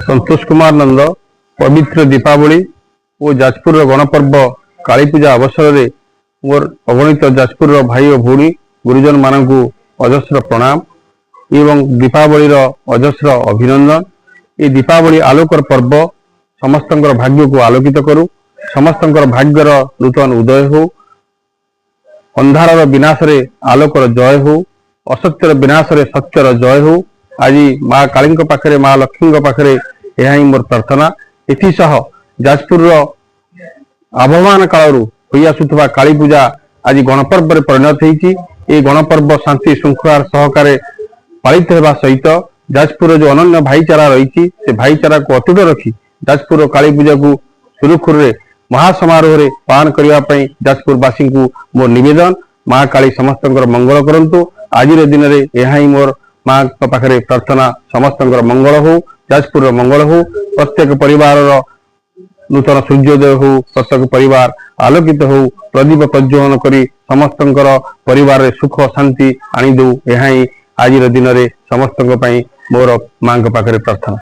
संतोष कुमार नंद पवित्र दीपावली और जाजपुर गणपर्व काली पूजा अवसर में मोर अगणित जाजपुर भाई और भौणी गुरुजन मान अजस्र प्रणाम एवं दीपावली अजस्र अभिनंदन। ये दीपावली आलोकर पर्व समस्त भाग्य को आलोकित करू, समस्त भाग्यर नूतन उदय हो, अंधार विनाश रे आलोकर जय हो, असत्यर विनाश रे सत्यर जय हो। आज माँ काली पाखरे माँ लक्ष्मी पाखरे यह ही मोर प्रार्थना। एसह जाजपुर आभमान कालू हो आसुवा काली पूजा आज गणपर्व में परिणत होती। गणपर्व शांति श्रृंखला सहकार पालित होगा सहित जाजपुर जो अनन्य भाईचारा रही से भाईचारा को अतुट रखी जाजपुर काली पूजा को सुरुखुरु महासमारोह में पालन करने जाजपुरवासी को मोर निवेदन। माँ काली समस्त मंगल करंतु। आज दिन में यह ही मोर माँ पाखे प्रार्थना समस्त मंगल हो, जाजपुर मंगल हो, प्रत्येक परिवार नूतन सूर्योदय हो, प्रत्येक परिवार आलोकित हो, प्रदीप प्रज्वलन करी समस्त परिवार सुख शांति आनी दो। यह ही आज दिन में समस्त मोर माँ पाखे प्रार्थना।